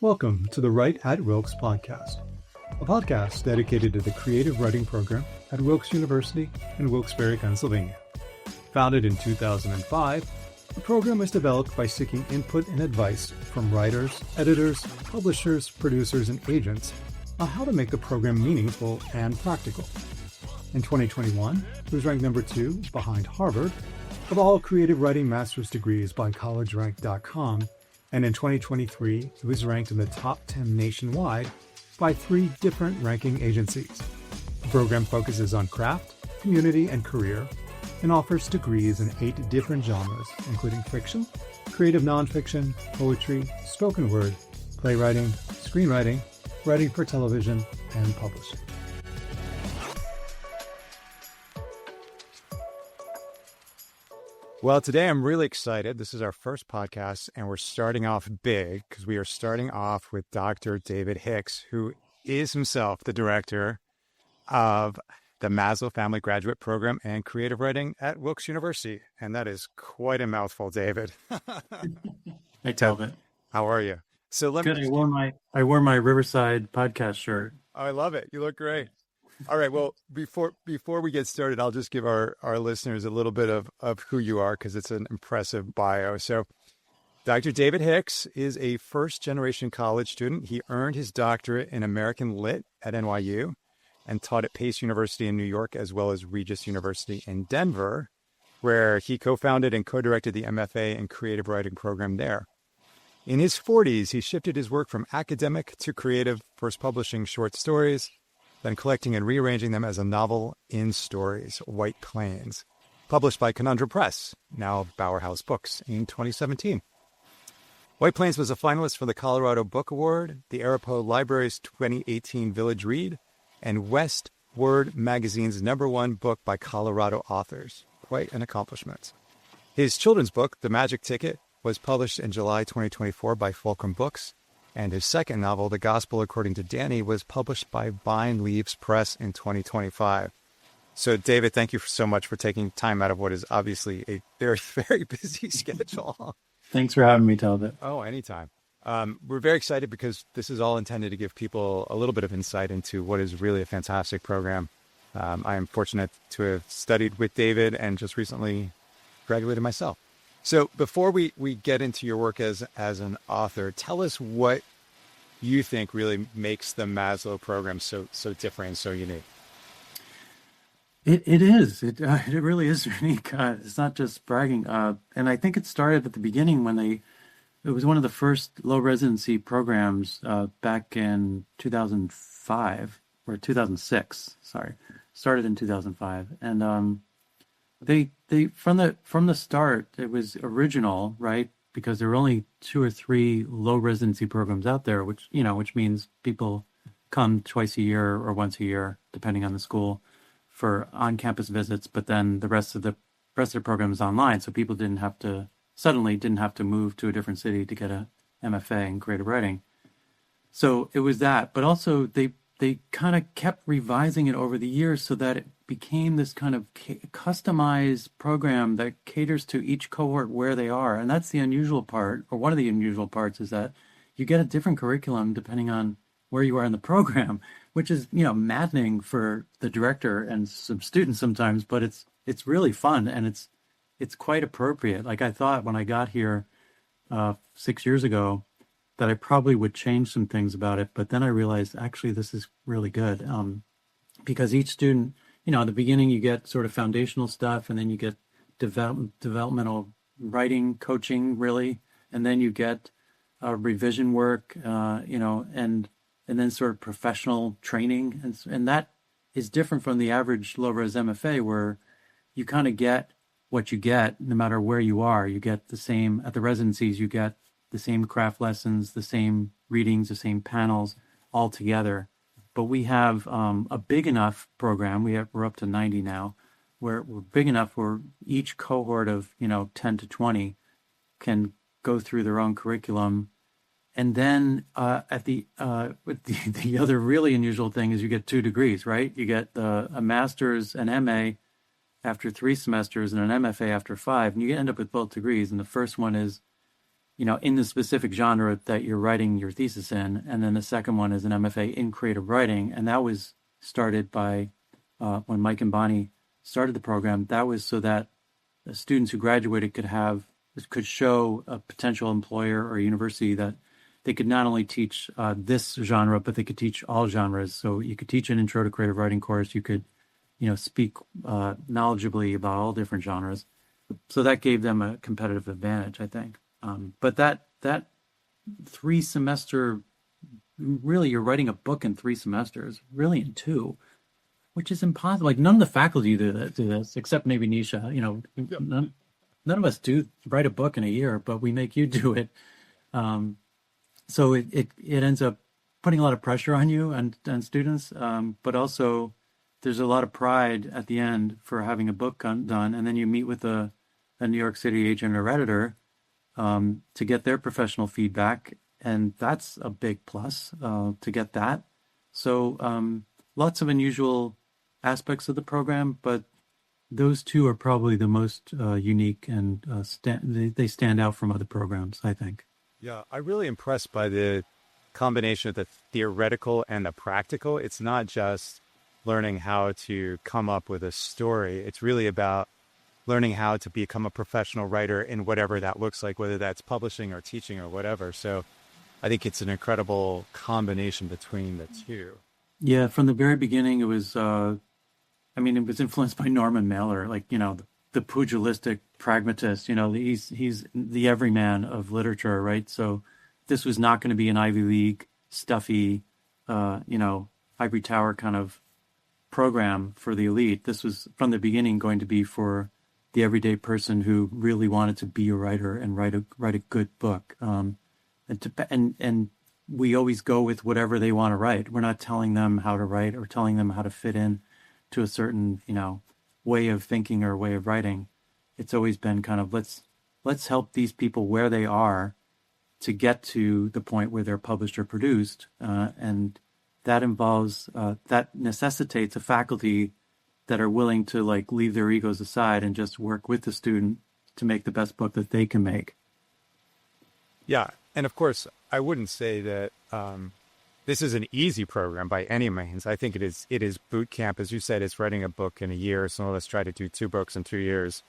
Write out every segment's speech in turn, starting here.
Welcome to the Write at Wilkes podcast, a podcast dedicated to the creative writing program at Wilkes University in Wilkes-Barre, Pennsylvania. Founded in 2005, the program was developed by seeking input and advice from writers, editors, publishers, producers, and agents on how to make the program meaningful and practical. In 2021, it was ranked number 2 behind Harvard of all creative writing master's degrees by collegerank.com, and in 2023, it was ranked in the top 10 nationwide by 3 different ranking agencies. The program focuses on craft, community, and career, and offers degrees in 8 different genres, including fiction, creative nonfiction, poetry, spoken word, playwriting, screenwriting, writing for television, and publishing. Well, today I'm really excited. This is our first podcast, and we're starting off big because we are starting off with Dr. David Hicks, who is himself the director of the Maslow Family Graduate Program and Creative Writing at Wilkes University. And that is quite a mouthful, David. Hey, Talbot. How are you? So Good. I wore my Riverside podcast shirt. Oh, I love it. You look great. All right. Well, before we get started, I'll just give our listeners a little bit of who you are, because it's an impressive bio. So Dr. David Hicks is a first-generation college student. He earned his doctorate in American Lit at NYU and taught at Pace University in New York, as well as Regis University in Denver, where he co-founded and co-directed the MFA and creative writing program there. In his 40s, he shifted his work from academic to creative, first publishing short stories, then collecting and rearranging them as a novel in stories, White Plains, published by Conundrum Press, now Bower House Books, in 2017. White Plains was a finalist for the Colorado Book Award, the Arapahoe Library's 2018 Village Read, and Westword Magazine's #1 book by Colorado authors. Quite an accomplishment. His children's book, The Magic Ticket, was published in July 2024 by Fulcrum Books, and his second novel, The Gospel According to Danny, was published by Vine Leaves Press in 2025. So, David, thank you so much for taking time out of what is obviously a very, very busy schedule. Thanks for having me, Talbot. Oh, anytime. We're very excited because this is all intended to give people a little bit of insight into what is really a fantastic program. I am fortunate to have studied with David and just recently graduated myself. So before we get into your work as an author, tell us what you think really makes the Maslow program so different and so unique. It is. It really is unique. It's not just bragging. And I think it started at the beginning when it was one of the first low residency programs back in 2005 or 2006. Sorry, started in 2005, and they from the start it was original, right? Because there were only 2 or 3 low residency programs out there, which means people come twice a year or once a year, depending on the school, for on-campus visits. But then the rest of the program is online, so people didn't have to move to a different city to get a MFA in creative writing. So it was that, but also they kind of kept revising it over the years so that it became this kind of customized program that caters to each cohort where they are. And that's the unusual part, or one of the unusual parts, is that you get a different curriculum depending on where you are in the program, which is, maddening for the director and some students sometimes, but it's really fun, and it's quite appropriate. Like, I thought when I got here 6 years ago that I probably would change some things about it, but then I realized actually this is really good, because each student, at the beginning you get sort of foundational stuff, and then you get developmental writing coaching, really, and then you get revision work, and then sort of professional training, and that is different from the average low-res MFA, where you kind of get what you get no matter where you are. You get the same at the residencies. You get the same craft lessons, the same readings, the same panels all together. But we have a big enough program. We're up to 90 now. We're big enough where each cohort of 10 to 20 can go through their own curriculum. And then the other really unusual thing is you get 2 degrees, right? You get a master's, an MA after 3 semesters, and an MFA after 5, and you end up with both degrees. And the first one is in the specific genre that you're writing your thesis in. And then the second one is an MFA in creative writing. And that was started by when Mike and Bonnie started the program. That was so that the students who graduated could show a potential employer or university that they could not only teach this genre, but they could teach all genres. So you could teach an intro to creative writing course. You could, speak knowledgeably about all different genres. So that gave them a competitive advantage, I think. But that 3-semester, really, you're writing a book in 3 semesters, really in 2, which is impossible. Like none of the faculty do this, except maybe Nisha. None of us do write a book in a year, but we make you do it. So it ends up putting a lot of pressure on you and students, but also there's a lot of pride at the end for having a book done, and then you meet with a New York City agent or editor to get their professional feedback, and that's a big plus to get that. So lots of unusual aspects of the program, but those 2 are probably the most unique, and they stand out from other programs, I think. Yeah, I'm really impressed by the combination of the theoretical and the practical. It's not just learning how to come up with a story. It's really about learning how to become a professional writer in whatever that looks like, whether that's publishing or teaching or whatever. So I think it's an incredible combination between the 2. Yeah, from the very beginning, it was, it was influenced by Norman Mailer, like, the pugilistic pragmatist, he's the everyman of literature, right? So this was not going to be an Ivy League, stuffy, ivory tower kind of program for the elite. This was from the beginning going to be for the everyday person who really wanted to be a writer and write a good book. And we always go with whatever they want to write. We're not telling them how to write or telling them how to fit in to a certain, way of thinking or way of writing. It's always been kind of let's help these people where they are to get to the point where they're published or produced, and that involves that necessitates a faculty that are willing to leave their egos aside and just work with the student to make the best book that they can make. Yeah, and of course, I wouldn't say that this is an easy program by any means. I think it is boot camp. As you said, it's writing a book in a year. Some of us try to do 2 books in 2 years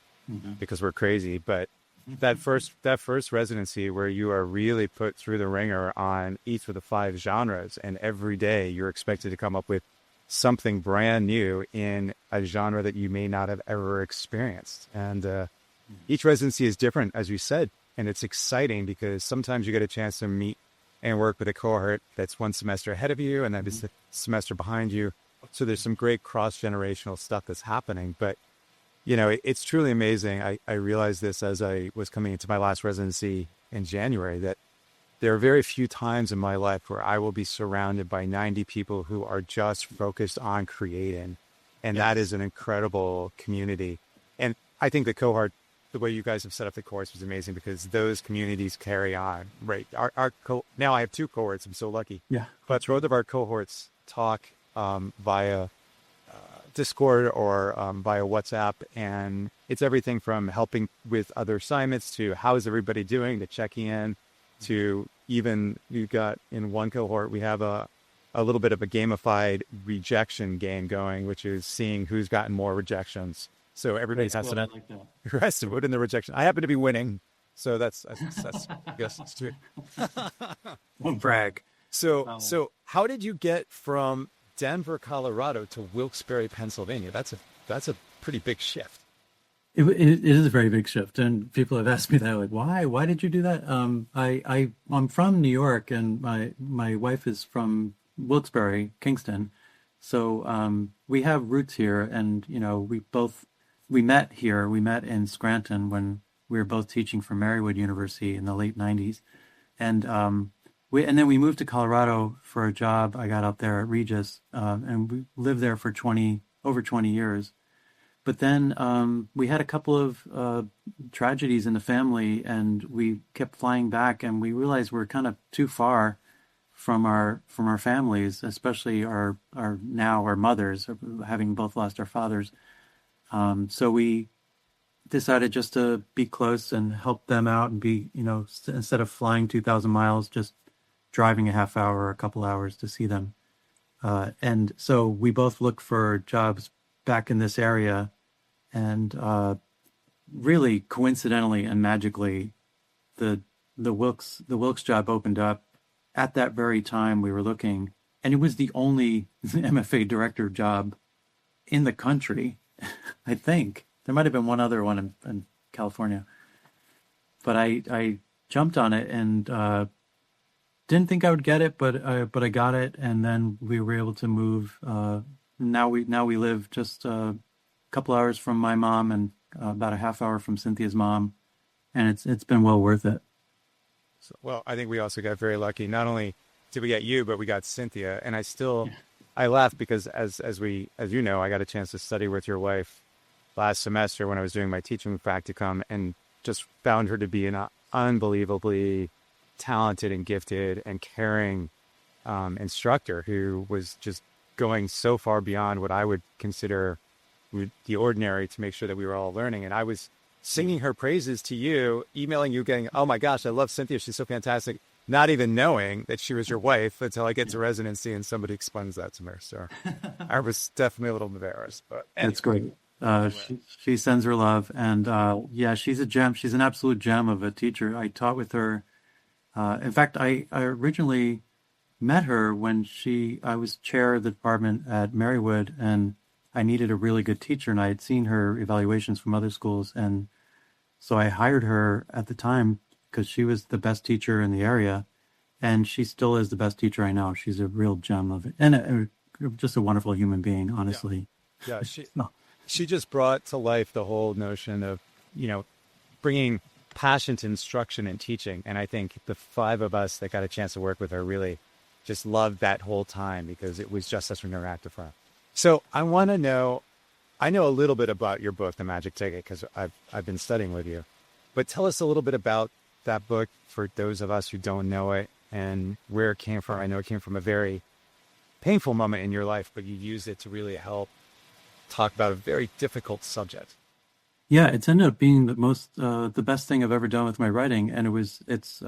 because we're crazy. But that first residency where you are really put through the ringer on each of the 5 genres, and every day you're expected to come up with something brand new in a genre that you may not have ever experienced. And each residency is different, as you said, and it's exciting because sometimes you get a chance to meet and work with a cohort that's 1 semester ahead of you and that is a semester behind you. So there's some great cross-generational stuff that's happening. But, it's truly amazing. I realized this as I was coming into my last residency in January, that there are very few times in my life where I will be surrounded by 90 people who are just focused on creating. And that is an incredible community. And I think the cohort, the way you guys have set up the course was amazing because those communities carry on, right? Now I have 2 cohorts. I'm so lucky. Yeah. But both of our cohorts talk via Discord or via WhatsApp. And it's everything from helping with other assignments to how is everybody doing, to checking in, to even you've got in one cohort, we have a little bit of a gamified rejection game going, which is seeing who's gotten more rejections. So everybody has to vote in the rejection. I happen to be winning. So that's I guess it's true. Don't brag. So how did you get from Denver, Colorado to Wilkes-Barre, Pennsylvania? That's a pretty big shift. It is a very big shift, and people have asked me that, like, why did you do that? I'm from New York, and my wife is from Wilkes-Barre, Kingston, so we have roots here, and we met here. We met in Scranton when we were both teaching for Marywood University in the late '90s, and then we moved to Colorado for a job I got out there at Regis, and we lived there for over 20 years. But then we had a couple of tragedies in the family, and we kept flying back, and we realized we're kind of too far from our families, especially our mothers, having both lost our fathers. So we decided just to be close and help them out and be, instead of flying 2,000 miles, just driving a half hour or a couple hours to see them. And so we both looked for jobs back in this area, and really coincidentally and magically, the Wilkes job opened up at that very time we were looking, and it was the only MFA director job in the country. I think there might have been one other one in California, but I jumped on it and didn't think I would get it, but I got it, and then we were able to move. Now we live just a couple hours from my mom and about a half hour from Cynthia's mom, and it's been well worth it. So, well, I think we also got very lucky. Not only did we get you, but we got Cynthia, and I laugh because as you know, I got a chance to study with your wife last semester when I was doing my teaching practicum, and just found her to be an unbelievably talented and gifted and caring instructor who was just going so far beyond what I would consider the ordinary to make sure that we were all learning. And I was singing her praises to you, emailing you, getting, oh my gosh, I love Cynthia. She's so fantastic. Not even knowing that she was your wife until I get to residency and somebody explains that to me. So I was definitely a little embarrassed, but anyway. That's great. She sends her love, and yeah, she's a gem. She's an absolute gem of a teacher. I taught with her. In fact, I originally met her when I was chair of the department at Marywood, and I needed a really good teacher, and I had seen her evaluations from other schools, and so I hired her at the time because she was the best teacher in the area, and she still is the best teacher I know. She's a real gem of it, and just a wonderful human being, honestly. Yeah, she just brought to life the whole notion of, bringing passion to instruction and teaching. And I think the five of us that got a chance to work with her really just loved that whole time because it was just such an interactive front. So I want to know, I know a little bit about your book, The Magic Ticket, because I've been studying with you, but tell us a little bit about that book for those of us who don't know it and where it came from. I know it came from a very painful moment in your life, but you used it to really help talk about a very difficult subject. Yeah, it's ended up being the best thing I've ever done with my writing, and it's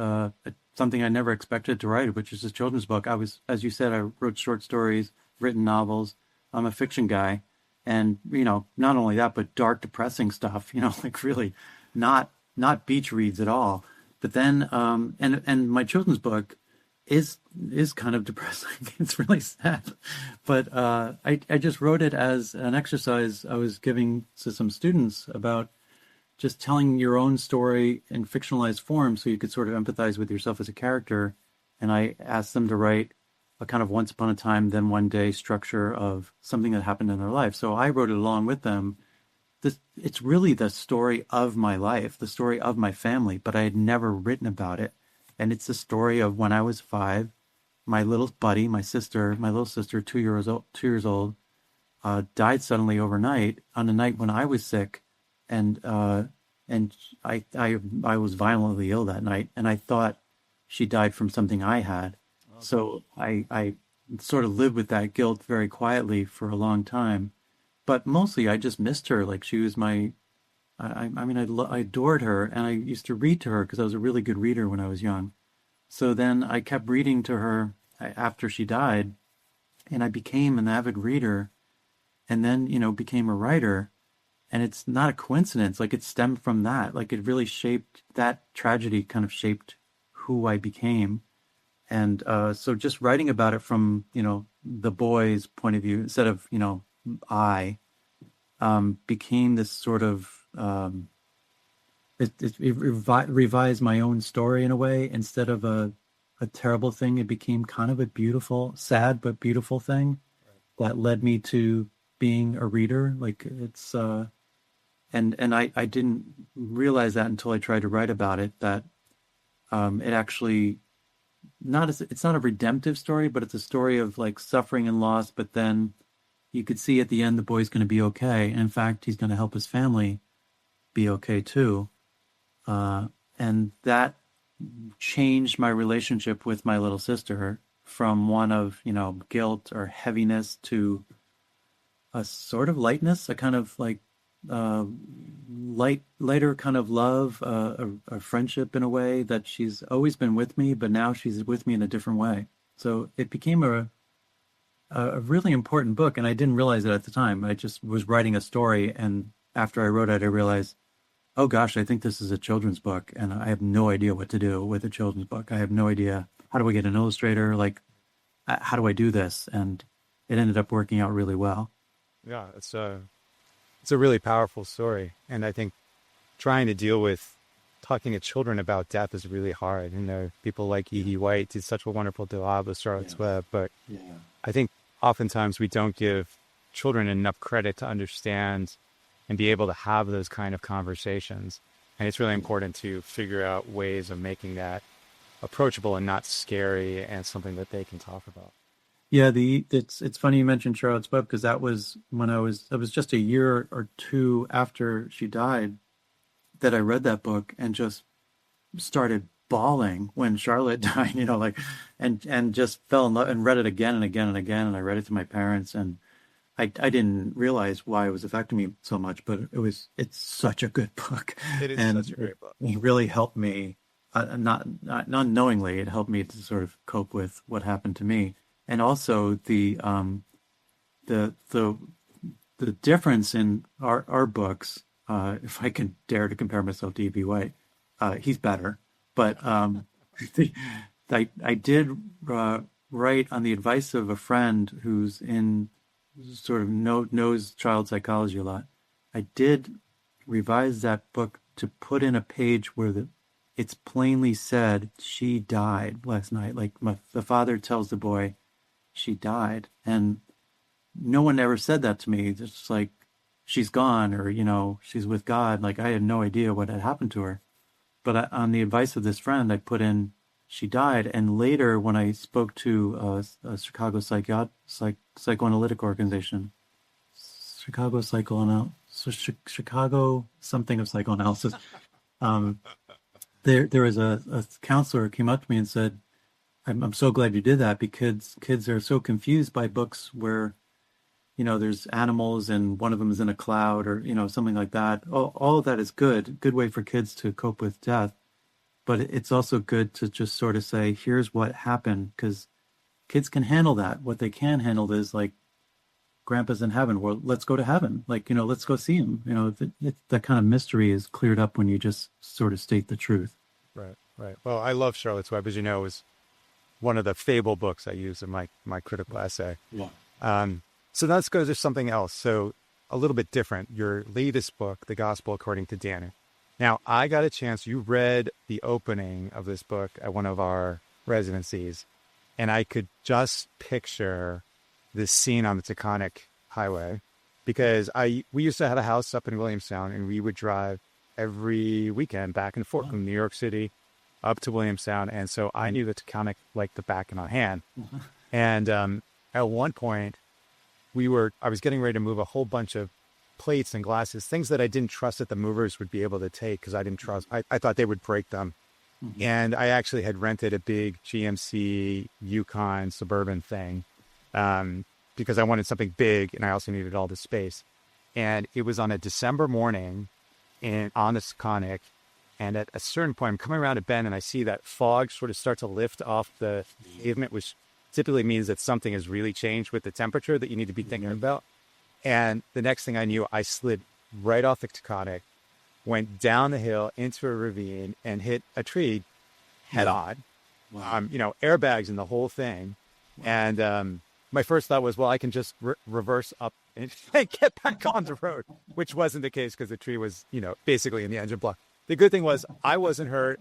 something I never expected to write, which is a children's book. As you said, I wrote short stories, written novels. I'm a fiction guy, and not only that, but dark, depressing stuff. Like really, not beach reads at all. But then, and my children's book is kind of depressing. It's really sad, but I just wrote it as an exercise I was giving to some students about just telling your own story in fictionalized form so you could sort of empathize with yourself as a character. And I asked them to write a kind of once upon a time, then one day structure of something that happened in their life. So I wrote it along with them. It's really the story of my life, the story of my family, but I had never written about it. And it's the story of when I was 5, my little buddy, my little sister, 2 years old, died suddenly overnight on a night when I was sick, and I was violently ill that night, and I thought she died from something I had. Okay. So I sort of lived with that guilt very quietly for a long time, but mostly I just missed her. Like she was I adored her, and I used to read to her because I was a really good reader when I was young. So then I kept reading to her after she died, and I became an avid reader, and then, became a writer. And it's not a coincidence. Like it stemmed from that. Like it really that tragedy kind of shaped who I became. And so just writing about it from, the boy's point of view, instead of, I, became this sort of, it revised my own story in a way. Instead of a terrible thing, it became kind of a beautiful, sad but beautiful thing that led me to being a reader. Like it's and I didn't realize that until I tried to write about it, that it actually it's not a redemptive story, but it's a story of like suffering and loss. But then you could see at the end the boy's going to be okay. And in fact, he's going to help his family be okay too. And that changed my relationship with my little sister from one of, guilt or heaviness to a sort of lightness, a kind of like lighter kind of love, a friendship in a way that she's always been with me, but now she's with me in a different way. So it became a really important book, and I didn't realize it at the time. I just was writing a story, and after I wrote it, I realized, oh gosh, I think this is a children's book, and I have no idea what to do with a children's book. I have no idea, how do I get an illustrator? Like, how do I do this? And it ended up working out really well. Yeah, it's a really powerful story, and I think trying to deal with talking to children about death is really hard. You know, people like E.D. White did such a wonderful job with Charlotte's Web, but I think oftentimes we don't give children enough credit to understand and be able to have those kind of conversations. And it's really important to figure out ways of making that approachable and not scary and something that they can talk about. Yeah, it's funny you mentioned Charlotte's Web, because that was when I was just a year or two after she died that I read that book and just started bawling when Charlotte died, you know, like, and just fell in love and read it again and again and again. And I read it to my parents, and I didn't realize why it was affecting me so much, but it's such a good book. It is And such a great book. it really helped me, not unknowingly, it helped me to sort of cope with what happened to me. And also the difference in our books, if I can dare to compare myself to E.B. White, he's better. But I did write on the advice of a friend who's in sort of knows child psychology a lot. I did revise that book to put in a page where it's plainly said she died last night. Like the father tells the boy she died, and no one ever said that to me. It's just like, she's gone, or, you know, she's with God. Like, I had no idea what had happened to her. But on the advice of this friend, I put in she died. And later, when I spoke to a Chicago psychoanalytic organization, Chicago something of psychoanalysis, there was a counselor who came up to me and said, I'm so glad you did that, because kids are so confused by books where, you know, there's animals and one of them is in a cloud, or, you know, something like that. All of that is good way for kids to cope with death. But it's also good to just sort of say, here's what happened, because kids can handle that. What they can handle is like, Grandpa's in heaven. Well, let's go to heaven. Like, you know, let's go see him. You know, that kind of mystery is cleared up when you just sort of state the truth. Right, right. Well, I love Charlotte's Web, as you know, is one of the fable books I use in my critical essay. Yeah. So let's go to something else. So a little bit different. Your latest book, The Gospel According to Daniel. Now, I got a chance, you read the opening of this book at one of our residencies, and I could just picture this scene on the Taconic Highway, because we used to have a house up in Williamstown, and we would drive every weekend back and forth from New York City up to Williamstown. And so I knew the Taconic like the back of my hand. And at one point, I was getting ready to move a whole bunch of plates and glasses, things that I didn't trust that the movers would be able to take, because I didn't trust, I thought they would break them. And I actually had rented a big GMC Yukon Suburban thing, because I wanted something big, and I also needed all the space. And it was on a December morning on the Taconic. And at a certain point, I'm coming around a bend, and I see that fog sort of start to lift off the pavement, which typically means that something has really changed with the temperature that you need to be thinking about. And the next thing I knew, I slid right off the Taconic, went down the hill into a ravine, and hit a tree head on. Wow. You know, airbags and the whole thing. Wow. And my first thought was, well, I can just reverse up and get back on the road, which wasn't the case, because the tree was, you know, basically in the engine block. The good thing was I wasn't hurt,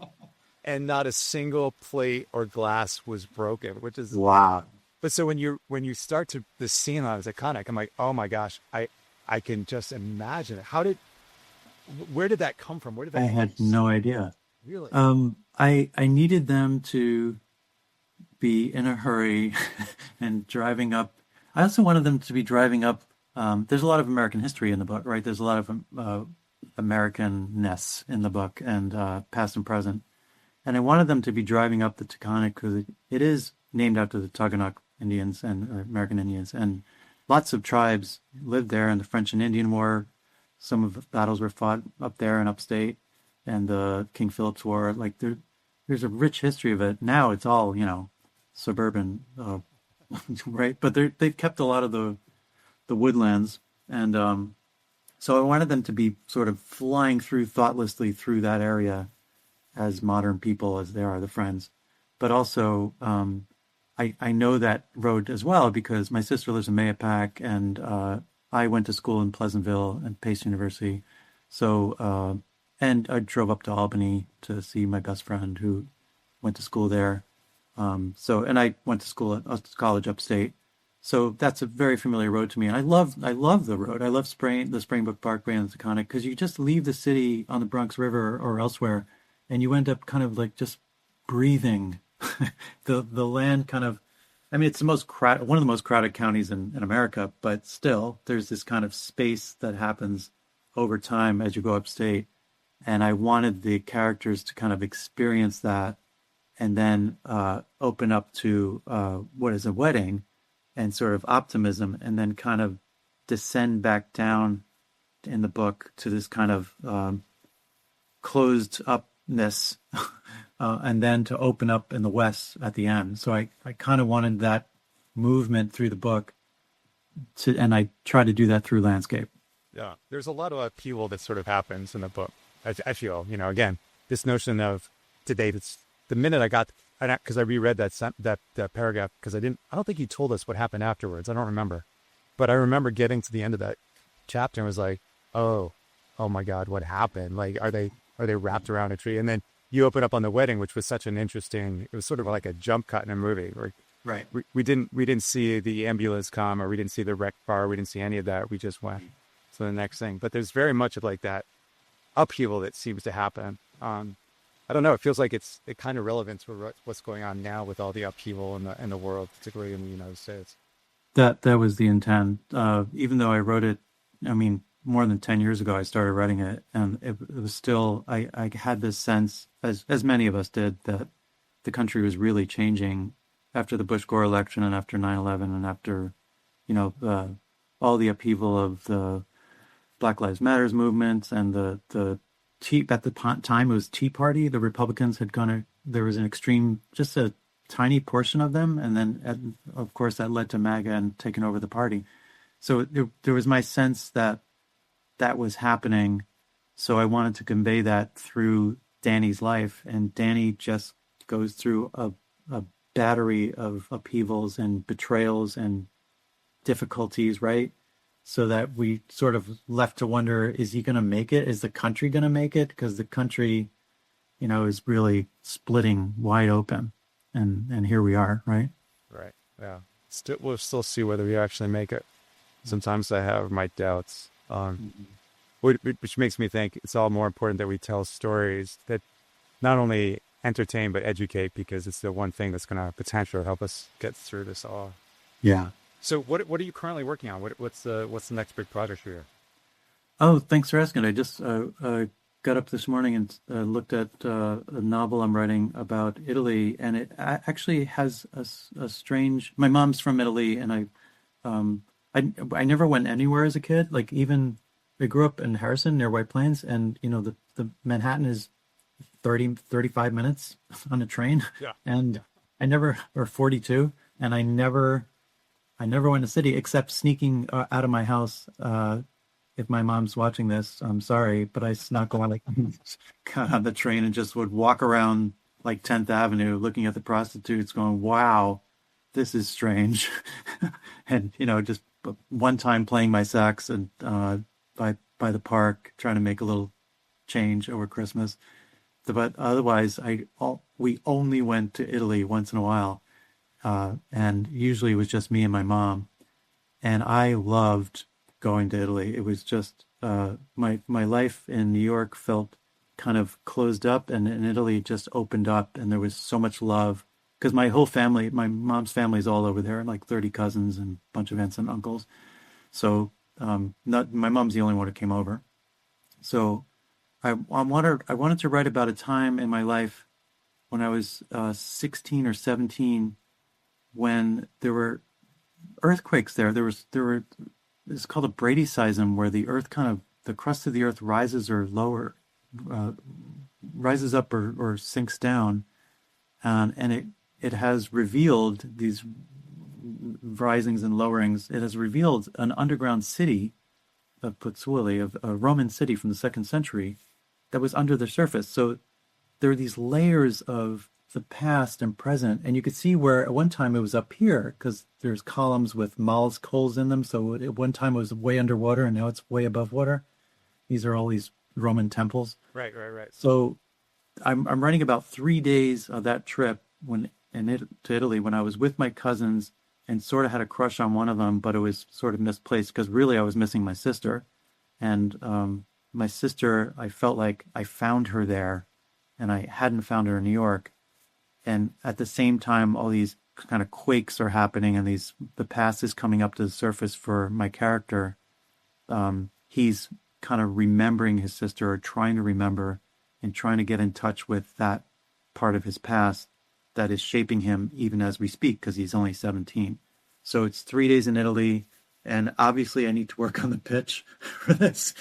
and not a single plate or glass was broken, which is wow. But so when you start to the scene on the Taconic, I'm like, oh my gosh, I can just imagine it. Where did that come from? I had no idea. Really? I needed them to be in a hurry and driving up. I also wanted them to be driving up. There's a lot of American history in the book, right? There's a lot of American-ness in the book, and past and present. And I wanted them to be driving up the Taconic, because it is named after the Togonock Indians and American Indians. And lots of tribes lived there in the French and Indian War. some of the battles were fought up there in upstate, and the King Philip's War. Like there's a rich history of it. Now it's all, suburban, right? But they've kept a lot of the woodlands, and so I wanted them to be sort of flying through thoughtlessly through that area as modern people as they are, the Friends. But also, I know that road as well because my sister lives in Mayapack, and I went to school in Pleasantville and Pace University. So, and I drove up to Albany to see my best friend who went to school there. And I went to school at college upstate. So that's a very familiar road to me. And I love the road. I love the Springbrook Parkway and the Taconic because you just leave the city on the Bronx River or elsewhere, and you end up kind of like just breathing the land kind of. I mean, it's one of the most crowded counties in America, but still there's this kind of space that happens over time as you go upstate. And I wanted the characters to kind of experience that and then open up to what is a wedding and sort of optimism, and then kind of descend back down in the book to this kind of closed upness, and then to open up in the West at the end. So I kind of wanted that movement through the book, and I try to do that through landscape. Yeah, there's a lot of upheaval that sort of happens in the book. I feel, again, this notion of today, it's the minute I got, because I reread that paragraph, because I don't think he told us what happened afterwards. I don't remember. But I remember getting to the end of that chapter and was like, oh my God, what happened? Like, are they wrapped around a tree? And then you open up on the wedding, which was such an interesting, it was sort of like a jump cut in a movie. Where right. We didn't see the ambulance come, or we didn't see the wrecked car. We didn't see any of that. We just went to the next thing. But there's very much of like that upheaval that seems to happen. I don't know. It feels like it kind of relevant to what's going on now with all the upheaval in the world, particularly in the United States. That was the intent. Even though I wrote it, I mean, more than 10 years ago, I started writing it, and it was still, I had this sense, as many of us did, that the country was really changing after the Bush-Gore election and after 9/11 and after, all the upheaval of the Black Lives Matters movements and the at the time it was Tea Party. The Republicans had there was an extreme, just a tiny portion of them, and then of course that led to MAGA and taking over the party. So there was my sense that was happening. So I wanted to convey that through Danny's life, and Danny just goes through a battery of upheavals and betrayals and difficulties, right? So that we sort of left to wonder, is he going to make it? Is the country going to make it? Because the country, is really splitting wide open. And here we are, right? Right. Yeah. We'll still see whether we actually make it. Sometimes I have my doubts. Which makes me think it's all more important that we tell stories that not only entertain but educate, because it's the one thing that's going to potentially help us get through this all. Yeah. So what are you currently working on? What's the next big project for you? Oh, thanks for asking. I just got up this morning and looked at a novel I'm writing about Italy, and it actually has a strange. My mom's from Italy, and I never went anywhere as a kid. Like, even I grew up in Harrison near White Plains, and the Manhattan is 35 minutes on a train. Yeah. And I never, or 42, and I never went to city except sneaking out of my house. If my mom's watching this, I'm sorry, but I snuck on got on the train and just would walk around like 10th Avenue looking at the prostitutes going, wow, this is strange. And, just one time playing my sax and by the park, trying to make a little change over Christmas. But otherwise, we only went to Italy once in a while. And usually it was just me and my mom. And I loved going to Italy. It was just, my life in New York felt kind of closed up, and in Italy it just opened up, and there was so much love. Because my whole family, my mom's family is all over there, like 30 cousins and a bunch of aunts and uncles. So my mom's the only one who came over. So I wanted to write about a time in my life when I was 16 or 17, when there were earthquakes there. There were it's called a Brady seism, where the earth kind of the crust of the earth rises or lower, uh, rises up or sinks down, and it has revealed these risings and lowerings. It has revealed an underground city of Puzzoli, of a Roman city from the second century, that was under the surface. So there are these layers of the past and present, and you could see where at one time it was up here because there's columns with mollusk holes in them. So at one time it was way underwater, and now it's way above water. These are all these Roman temples. Right, right, right. So I'm writing about 3 days of that trip to Italy when I was with my cousins and sort of had a crush on one of them, but it was sort of misplaced because really I was missing my sister. And my sister, I felt like I found her there, and I hadn't found her in New York. And at the same time, all these kind of quakes are happening, and the past is coming up to the surface for my character. He's kind of remembering his sister, or trying to remember, and trying to get in touch with that part of his past that is shaping him even as we speak, because he's only 17. So it's 3 days in Italy, and obviously I need to work on the pitch for this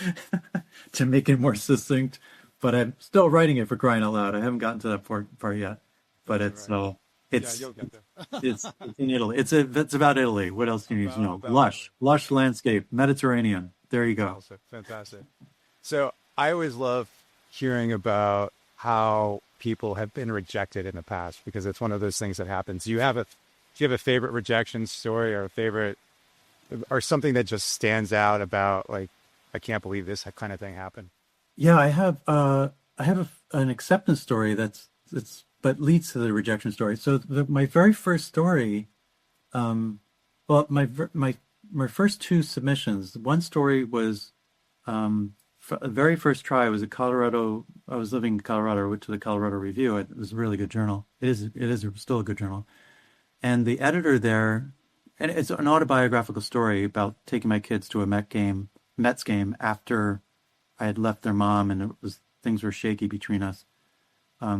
to make it more succinct, but I'm still writing it, for crying out loud. I haven't gotten to that part yet, but it's right. it's You'll get there. it's in Italy. It's about Italy. What else do you need to know? Lush landscape, Mediterranean. There you go. Fantastic. So I always love hearing about how people have been rejected in the past, because it's one of those things that happens. Do you have a favorite rejection story, or a favorite, or something that just stands out about, like, I can't believe this kind of thing happened? Yeah, I have an acceptance story but leads to the rejection story. So my very first story, well, my first two submissions. One story was the very first try was Colorado. I was living in Colorado. I went to the Colorado Review. It was a really good journal. It is still a good journal. And the editor there, and it's an autobiographical story about taking my kids to a Mets game after I had left their mom, and things were shaky between us.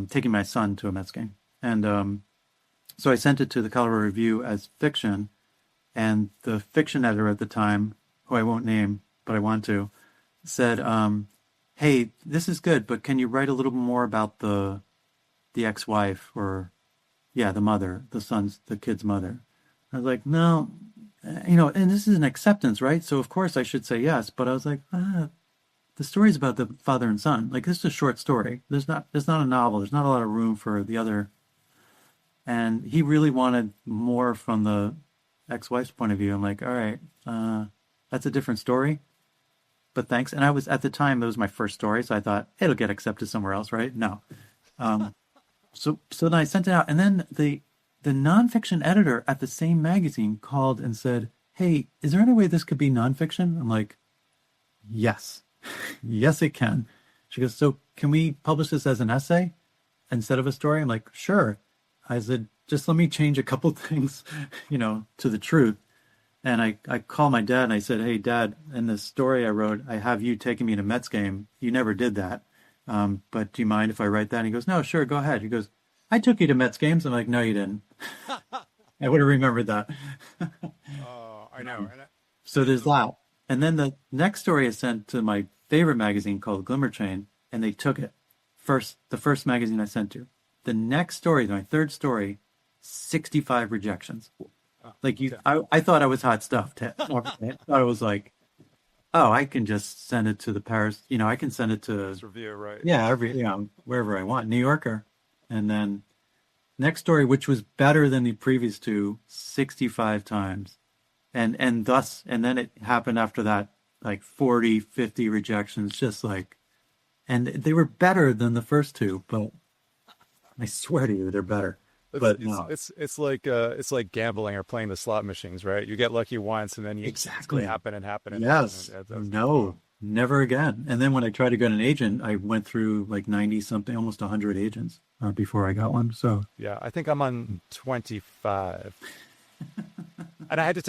Taking my son to a Mets game, and so I sent it to the Colorado Review as fiction, and the fiction editor at the time, who I won't name but I want to, said, "Hey, this is good, but can you write a little more about the ex-wife, or the kid's mother?" I was like, "No, and this is an acceptance, right? So of course I should say yes." But I was like, the story's about the father and son. Like, this is a short story. There's not a novel. There's not a lot of room for the other. And he really wanted more from the ex-wife's point of view. I'm like, all right, that's a different story, but thanks. And I was, at the time, that was my first story, so I thought it'll get accepted somewhere else, right? No. So then I sent it out, and then the nonfiction editor at the same magazine called and said, "Hey, is there any way this could be nonfiction?" I'm like, "Yes." Yes, it can. She goes, "So can we publish this as an essay instead of a story?" I'm like, "Sure." I said, "Just let me change a couple things, to the truth." And I called my dad and I said, "Hey, Dad, in the story I wrote, I have you taking me to Mets game. You never did that. But do you mind if I write that?" And he goes, "No, sure, go ahead." He goes, "I took you to Mets games." I'm like, "No, you didn't." I would have remembered that. Oh, I know. So there's that. And then the next story I sent to my favorite magazine called Glimmer Train, and they took it. The first magazine I sent to. The next story, my third story, 65 rejections. Like I thought I was hot stuff. I thought it was like, oh, I can just send it to the Paris. I can send it to Review, right? Yeah, wherever I want, New Yorker. And then next story, which was better than the previous two, 65 times. And then it happened after that, like 40, 50 rejections, just like, and they were better than the first two, but I swear to you, they're better. But no. It's like gambling or playing the slot machines, right? You get lucky once, and then exactly happen and happen. Yes. No, never again. And then when I tried to get an agent, I went through like 90 something, almost 100 agents before I got one. So yeah, I think I'm on 25. And I had to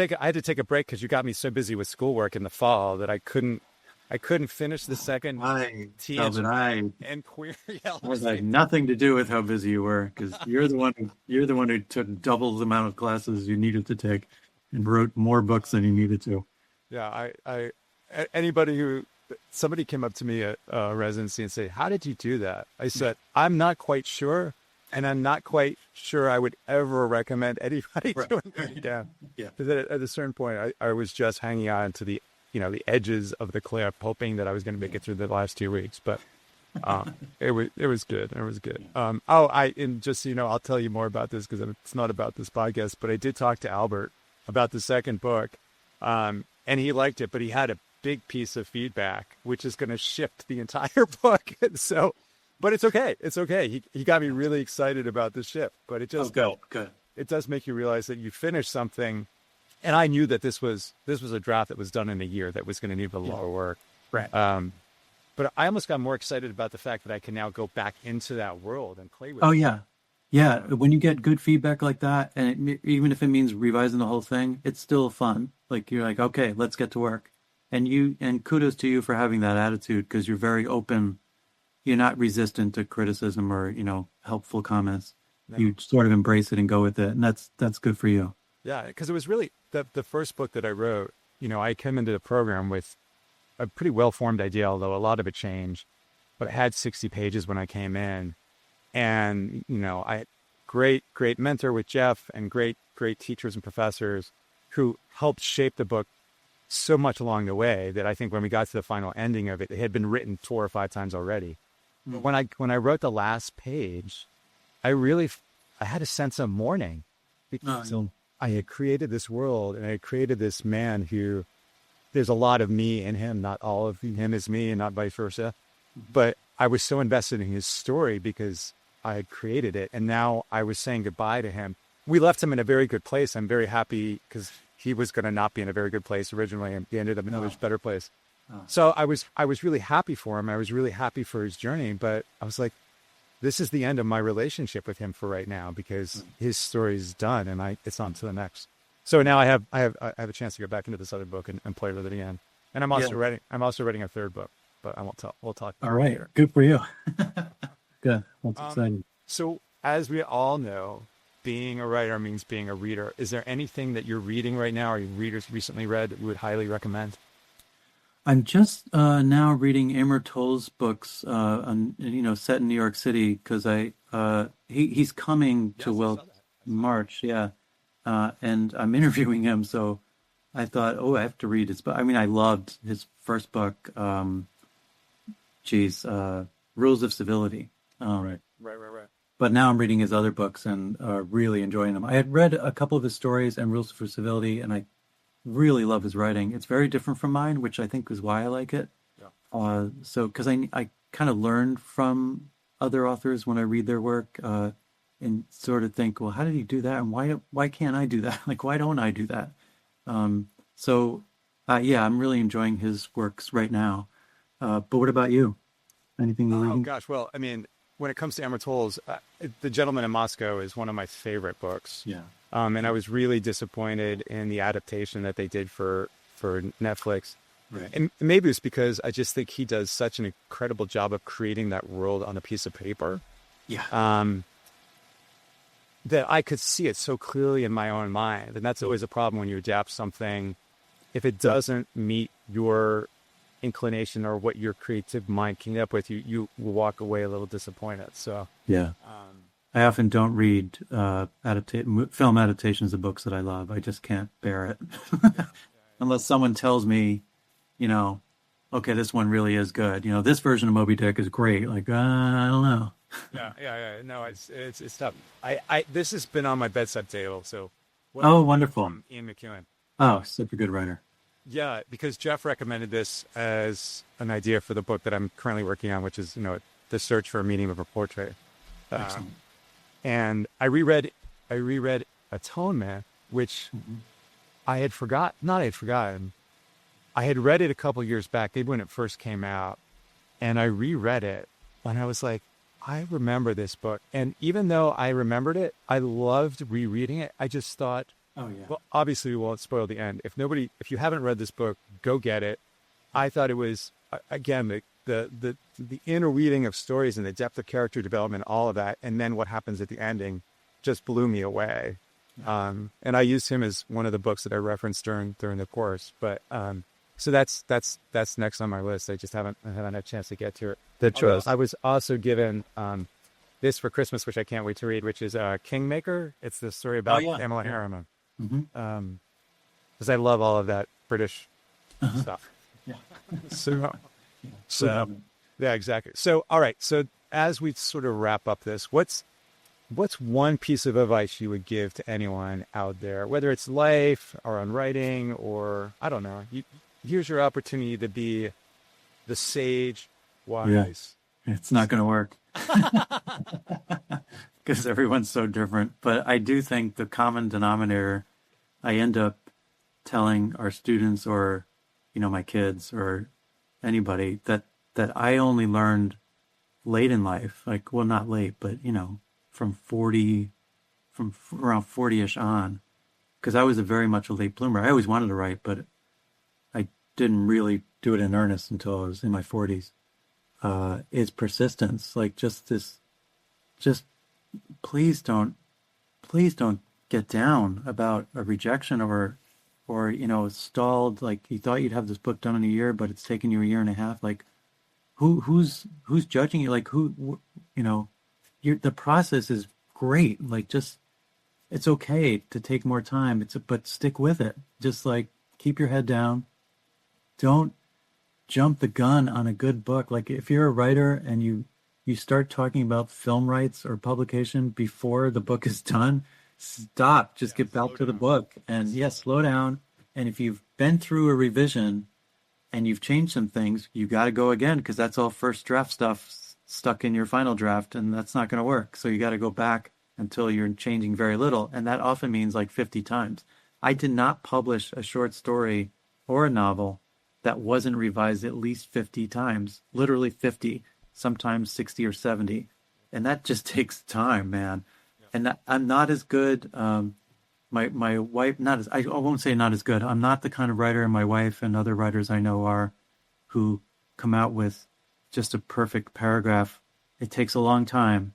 take a break because you got me so busy with schoolwork in the fall that I couldn't finish the second TH and queer. It had nothing to do with how busy you were, because you're the one who took double the amount of classes you needed to take and wrote more books than you needed to. Yeah, I anybody who somebody came up to me at residency and said, "How did you do that?" I said, "I'm not quite sure, and I'm not quite sure I would ever recommend anybody doing it again." Yeah. Because at a certain point, I was just hanging on to the edges of the cliff, hoping that I was going to make it through the last 2 weeks. But it was good. It was good. And just so you know, I'll tell you more about this because it's not about this podcast. But I did talk to Albert about the second book, and he liked it, but he had a big piece of feedback, which is going to shift the entire book. So, but it's okay. It's okay. He got me really excited about the shift, but it just good. It does make you realize that you finish something. And I knew that this was a draft that was done in a year that was going to need a lot of work. Right. But I almost got more excited about the fact that I can now go back into that world and play with it. Oh, yeah. Yeah. When you get good feedback like that, and even if it means revising the whole thing, it's still fun. Like, you're like, okay, let's get to work. And kudos to you for having that attitude, because you're very open. You're not resistant to criticism or, helpful comments. No. You sort of embrace it and go with it. And that's good for you. Yeah, because it was really the first book that I wrote. I came into the program with a pretty well-formed idea, although a lot of it changed. But it had 60 pages when I came in. And, I had great mentor with Jeff and great teachers and professors who helped shape the book so much along the way that I think when we got to the final ending of it, it had been written 4 or 5 times already. Mm. But when I wrote the last page, I had a sense of mourning because I had created this world and I had created this man who there's a lot of me in him, not all of him is me and not vice versa. But I was so invested in his story because I had created it. And now I was saying goodbye to him. We left him in a very good place. I'm very happy because he was going to not be in a very good place originally, and he ended up in a much better place. So I was really happy for him. I was really happy for his journey, but I was like, this is the end of my relationship with him for right now because his story is done and it's on to the next. So now I have a chance to go back into this other book and play with it again. And I'm also writing a third book, but I won't tell. We'll talk. All right. Later. Good for you. Good. That's exciting. So as we all know, being a writer means being a reader. Is there anything that you're reading right now or your readers recently read that you would highly recommend? I'm just now reading Amor Towles' books, set in New York City, because he's coming to Wilkes March, and I'm interviewing him, so I thought, I have to read his book. I mean, I loved his first book, Rules of Civility. Right. But now I'm reading his other books and really enjoying them. I had read a couple of his stories and Rules for Civility, and I really love his writing. It's very different from mine, which I think is why I like it. Yeah. Because I kind of learned from other authors when I read their work and sort of think, well, how did he do that? And why can't I do that? Like, why don't I do that? I'm really enjoying his works right now. But what about you? Anything you're reading? Oh, gosh. Well, I mean, when it comes to Amor Towles, The Gentleman in Moscow is one of my favorite books. Yeah. And I was really disappointed in the adaptation that they did for Netflix. Right. And maybe it's because I just think he does such an incredible job of creating that world on a piece of paper. Yeah. That I could see it so clearly in my own mind. And that's always a problem when you adapt something. If it doesn't meet your inclination or what your creative mind came up with, you will walk away a little disappointed. So yeah. I often don't read film adaptations of books that I love. I just can't bear it. Unless someone tells me, okay, this one really is good. This version of Moby Dick is great. Like, I don't know. Yeah. No, it's tough. This has been on my bedside table. So. Wonderful. Ian McEwan. Oh, such a good writer. Yeah, because Jeff recommended this as an idea for the book that I'm currently working on, which is, The Search for a Meaning of a Portrait. Excellent. And I reread Atonement, which I had forgotten. I had read it a couple years back, maybe when it first came out, and I reread it, and I was like, I remember this book. And even though I remembered it, I loved rereading it. I just thought, well, obviously we won't spoil the end. If you haven't read this book, go get it. I thought it was, again, the interweaving of stories and the depth of character development, all of that, and then what happens at the ending just blew me away. And I used him as one of the books that I referenced during the course. But So that's next on my list. I just haven't had a chance to get to it. I was also given this for Christmas, which I can't wait to read, which is Kingmaker. It's the story about Pamela Harriman. Because I love all of that British stuff. Yeah. So yeah, exactly. So all right. So as we sort of wrap up this, what's one piece of advice you would give to anyone out there, whether it's life or on writing or I don't know? Here's your opportunity to be the sage, wise. Yeah. It's not going to work because everyone's so different. But I do think the common denominator I end up telling our students or, my kids or anybody that I only learned late in life, like, well, not late, but, from around 40-ish on, because I was very much a late bloomer. I always wanted to write, but I didn't really do it in earnest until I was in my 40s. Is persistence. Like just please don't get down about a rejection or stalled. Like you thought you'd have this book done in a year, but it's taken you a year and a half. Like who's judging you? Like the process is great. Like just, it's okay to take more time. But stick with it. Just like keep your head down. Don't jump the gun on a good book. Like if you're a writer and you start talking about film rights or publication before the book is done, stop. Just get back to the book and slow down. And if you've been through a revision and you've changed some things, you got to go again because that's all first draft stuff stuck in your final draft, and that's not going to work. So you got to go back until you're changing very little, and that often means like 50 times. I did not publish a short story or a novel that wasn't revised at least 50 times, literally 50, sometimes 60 or 70. And that just takes time, man. And I'm not as good. My wife, I won't say not as good. I'm not the kind of writer, and my wife and other writers I know are, who come out with just a perfect paragraph. It takes a long time,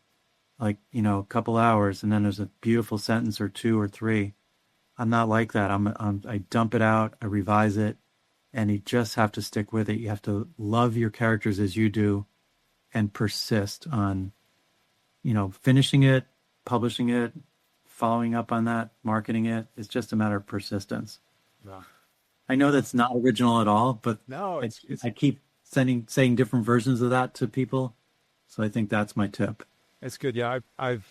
like, a couple hours, and then there's a beautiful sentence or two or three. I'm not like that. I dump it out, I revise it, and you just have to stick with it. You have to love your characters as you do and persist on, finishing it, publishing it, following up on that, marketing it. It's just a matter of persistence. Yeah. I know that's not original at all, but no, I keep saying different versions of that to people. So I think that's my tip. It's good. Yeah. I've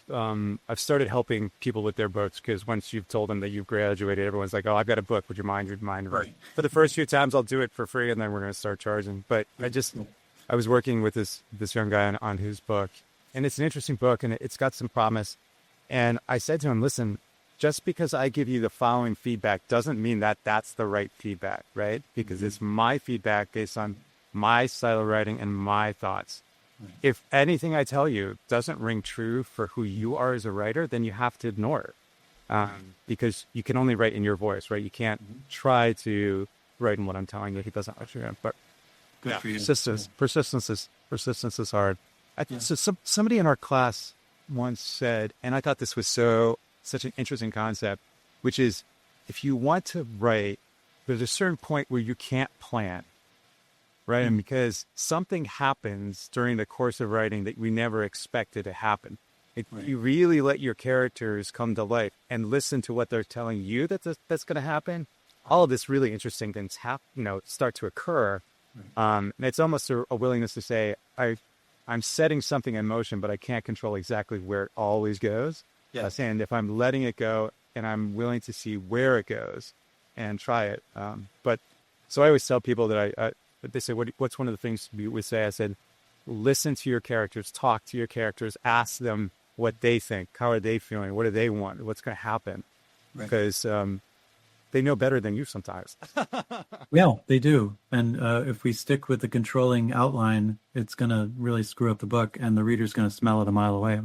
started helping people with their books because once you've told them that you've graduated, everyone's like, oh, I've got a book. Would you mind? Right. For the first few times I'll do it for free and then we're going to start charging. But I was working with this young guy on his book, and it's an interesting book and it's got some promise. And I said to him, listen, just because I give you the following feedback doesn't mean that that's the right feedback, right? Because it's my feedback based on my style of writing and my thoughts. Right. If anything I tell you doesn't ring true for who you are as a writer, then you have to ignore it. Because you can only write in your voice, right? You can't try to write in what I'm telling you. He doesn't let you in. But good for you. Persistence is hard. So somebody in our class once said, and I thought this was such an interesting concept, which is if you want to write, there's a certain point where you can't plan, right? And because something happens during the course of writing that we never expected to happen. If you really let your characters come to life and listen to what they're telling you that's going to happen, all of this really interesting things start to occur. And it's almost a willingness to say, I'm setting something in motion, but I can't control exactly where it always goes. Yes. And if I'm letting it go and I'm willing to see where it goes and try it. So I always tell people that they say, what's one of the things we would say? I said, listen to your characters, talk to your characters, ask them what they think. How are they feeling? What do they want? What's going to happen? Right. Because they know better than you sometimes. Well, they do. And if we stick with the controlling outline, it's going to really screw up the book, and the reader's going to smell it a mile away.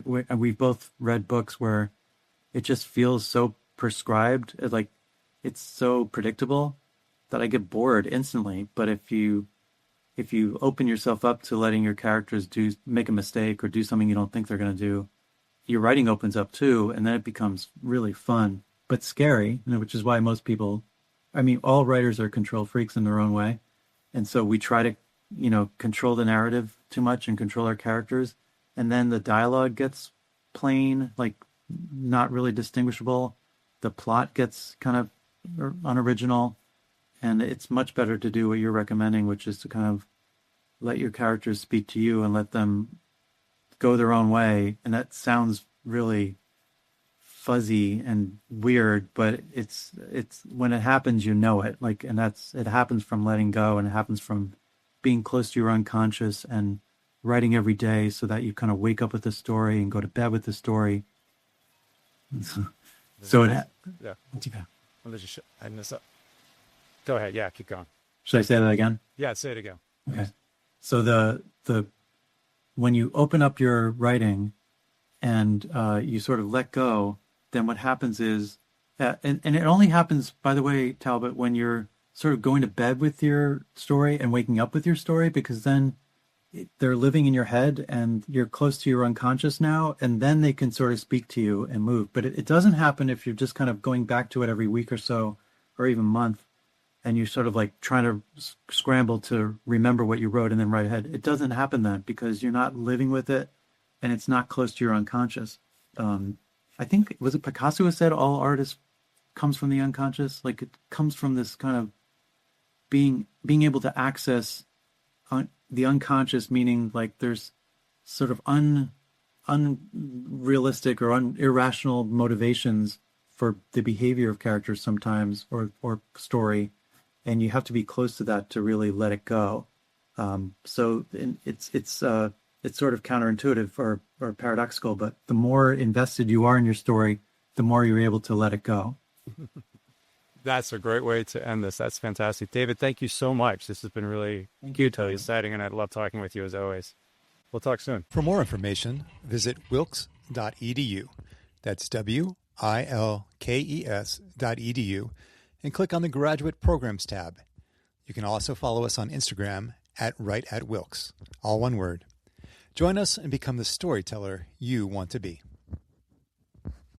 We've both read books where it just feels so prescribed, like it's so predictable that I get bored instantly. But if you open yourself up to letting your characters make a mistake or do something you don't think they're going to do, your writing opens up too, and then it becomes really fun but scary, which is why most people I mean, all writers are control freaks in their own way. And so we try to, control the narrative too much and control our characters. And then the dialogue gets plain, like not really distinguishable. The plot gets kind of unoriginal. And it's much better to do what you're recommending, which is to kind of let your characters speak to you and let them go their own way. And that sounds really fuzzy and weird, but it's when it happens, it. Like, and it happens from letting go, and it happens from being close to your unconscious and writing every day so that you kind of wake up with the story and go to bed with the story. So yeah. Well, I mess up. Go ahead. Yeah, keep going. should I say that again? Yeah, say it again. Okay. So the when you open up your writing and you sort of let go, then what happens is, and it only happens, by the way, Talbot, when you're sort of going to bed with your story and waking up with your story, because then they're living in your head and you're close to your unconscious now, and then they can sort of speak to you and move. But it doesn't happen if you're just kind of going back to it every week or so, or even month, and you're sort of like trying to scramble to remember what you wrote and then write ahead. It doesn't happen then because you're not living with it and it's not close to your unconscious. I think, was it Picasso who said all art comes from the unconscious? Like, it comes from this kind of being able to access the unconscious, meaning like there's sort of unrealistic or irrational motivations for the behavior of characters sometimes, or story, and you have to be close to that to really let it go. So it's sort of counterintuitive or paradoxical, but the more invested you are in your story, the more you're able to let it go. That's a great way to end this. That's fantastic. David, thank you so much. This has been really exciting, and I love talking with you as always. We'll talk soon. For more information, visit wilkes.edu. That's WILKES.edu, and click on the Graduate Programs tab. You can also follow us on Instagram at WriteAtWilkes, all one word. Join us and become the storyteller you want to be.